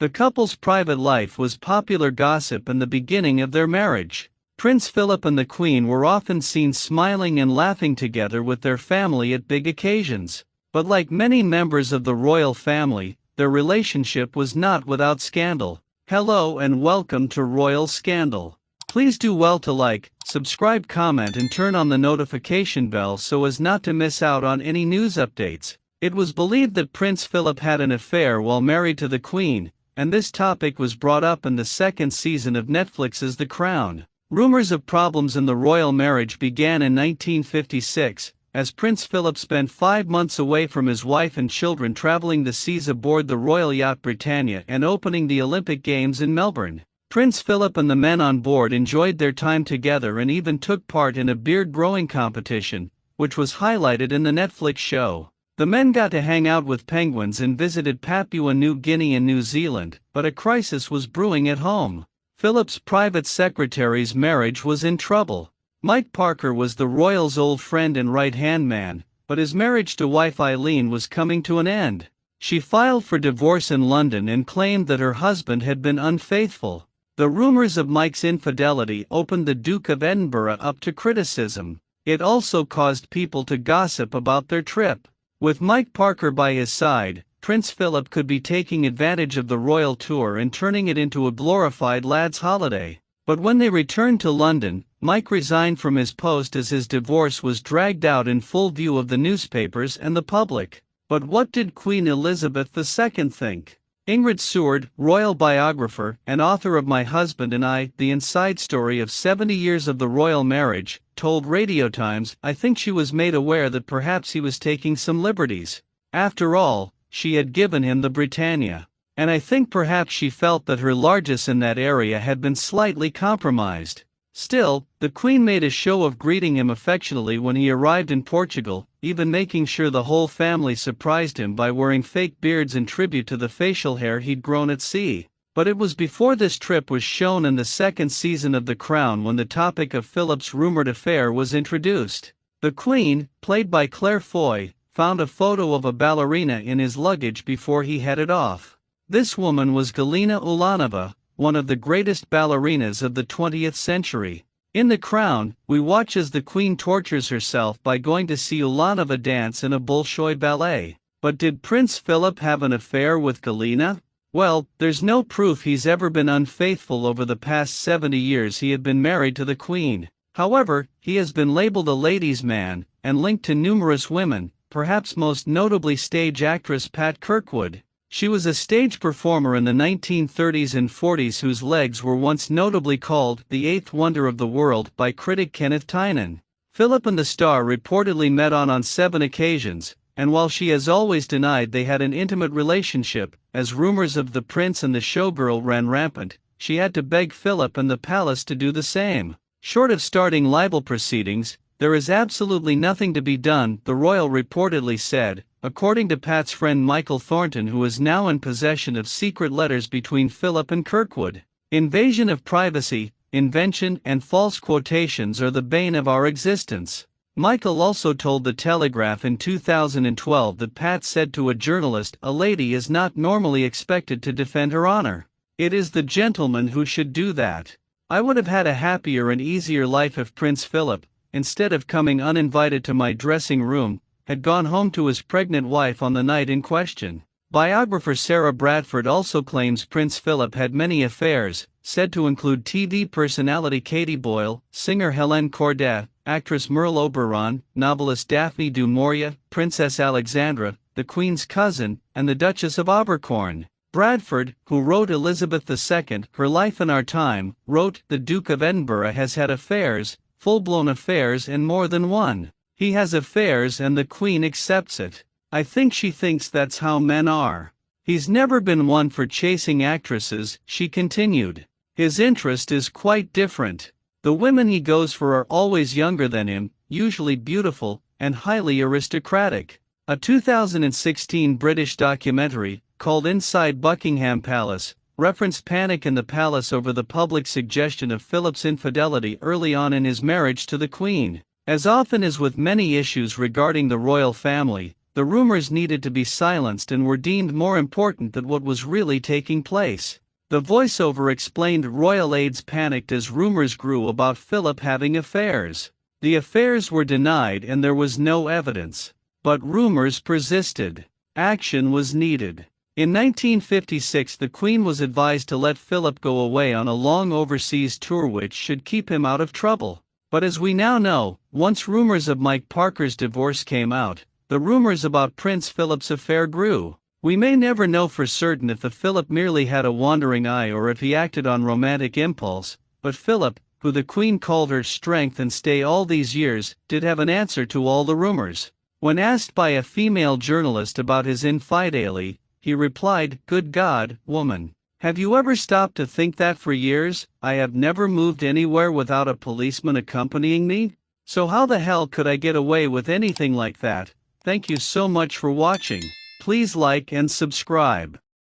The couple's private life was popular gossip and the beginning of their marriage. Prince Philip and the Queen were often seen smiling and laughing together with their family at big occasions. But like many members of the royal family, their relationship was not without scandal. Hello and welcome to Royal Scandal. Please do well to like, subscribe, comment and turn on the notification bell so as not to miss out on any news updates. It was believed that Prince Philip had an affair while married to the Queen, and this topic was brought up in the second season of Netflix's The Crown. Rumors of problems in the royal marriage began in 1956, as Prince Philip spent 5 months away from his wife and children traveling the seas aboard the royal yacht Britannia and opening the Olympic Games in Melbourne. Prince Philip and the men on board enjoyed their time together and even took part in a beard-growing competition, which was highlighted in the Netflix show. The men got to hang out with penguins and visited Papua New Guinea and New Zealand, but a crisis was brewing at home. Philip's private secretary's marriage was in trouble. Mike Parker was the royal's old friend and right-hand man, but his marriage to wife Eileen was coming to an end. She filed for divorce in London and claimed that her husband had been unfaithful. The rumors of Mike's infidelity opened the Duke of Edinburgh up to criticism. It also caused people to gossip about their trip. With Mike Parker by his side, Prince Philip could be taking advantage of the royal tour and turning it into a glorified lad's holiday. But when they returned to London, Mike resigned from his post as his divorce was dragged out in full view of the newspapers and the public. But what did Queen Elizabeth II think? Ingrid Seward, royal biographer and author of My Husband and I, The Inside Story of 70 Years of the Royal Marriage, told Radio Times, "I think she was made aware that perhaps he was taking some liberties. After all, she had given him the Britannia. And I think perhaps she felt that her largesse in that area had been slightly compromised." Still, the Queen made a show of greeting him affectionately when he arrived in Portugal, even making sure the whole family surprised him by wearing fake beards in tribute to the facial hair he'd grown at sea. But it was before this trip was shown in the second season of The Crown when the topic of Philip's rumored affair was introduced. The Queen, played by Claire Foy, found a photo of a ballerina in his luggage before he headed off. This woman was Galina Ulanova, one of the greatest ballerinas of the 20th century. In The Crown, we watch as the Queen tortures herself by going to see Ulanova dance in a Bolshoi ballet. But did Prince Philip have an affair with Galina? Well, there's no proof he's ever been unfaithful over the past 70 years he had been married to the Queen. However, he has been labeled a ladies' man, and linked to numerous women, perhaps most notably stage actress Pat Kirkwood. She was a stage performer in the 1930s and 40s whose legs were once notably called the eighth wonder of the world by critic Kenneth Tynan. Philip and the star reportedly met on 7 occasions, and while she has always denied they had an intimate relationship, as rumors of the prince and the showgirl ran rampant, she had to beg Philip and the palace to do the same. Short of starting libel proceedings, there is absolutely nothing to be done, the royal reportedly said, according to Pat's friend Michael Thornton, who is now in possession of secret letters between Philip and Kirkwood. Invasion of privacy, invention and false quotations are the bane of our existence. Michael also told The Telegraph in 2012 that Pat said to a journalist, "A lady is not normally expected to defend her honor. It is the gentleman who should do that. I would have had a happier and easier life if Prince Philip, instead of coming uninvited to my dressing room, had gone home to his pregnant wife on the night in question." Biographer Sarah Bradford also claims Prince Philip had many affairs, said to include TV personality Katie Boyle, singer Hélène Corday, actress Merle Oberon, novelist Daphne du Maurier, Princess Alexandra, the Queen's cousin, and the Duchess of Abercorn. Bradford, who wrote Elizabeth II, Her Life in Our Time, wrote, "The Duke of Edinburgh has had affairs, full-blown affairs, and more than one. He has affairs and the Queen accepts it. I think she thinks that's how men are. He's never been one for chasing actresses," she continued. "His interest is quite different. The women he goes for are always younger than him, usually beautiful, and highly aristocratic." A 2016 British documentary, called Inside Buckingham Palace, referenced panic in the palace over the public suggestion of Philip's infidelity early on in his marriage to the Queen. As often as with many issues regarding the royal family, the rumors needed to be silenced and were deemed more important than what was really taking place. The voiceover explained royal aides panicked as rumors grew about Philip having affairs. The affairs were denied and there was no evidence. But rumors persisted. Action was needed. In 1956, the Queen was advised to let Philip go away on a long overseas tour which should keep him out of trouble. But as we now know, once rumors of Mike Parker's divorce came out, the rumors about Prince Philip's affair grew. We may never know for certain if the Philip merely had a wandering eye or if he acted on romantic impulse, but Philip, who the Queen called her strength and stay all these years, did have an answer to all the rumors. When asked by a female journalist about his infidelity, he replied, "Good God, woman. Have you ever stopped to think that for years, I have never moved anywhere without a policeman accompanying me? So how the hell could I get away with anything like that?" Thank you so much for watching. Please like and subscribe.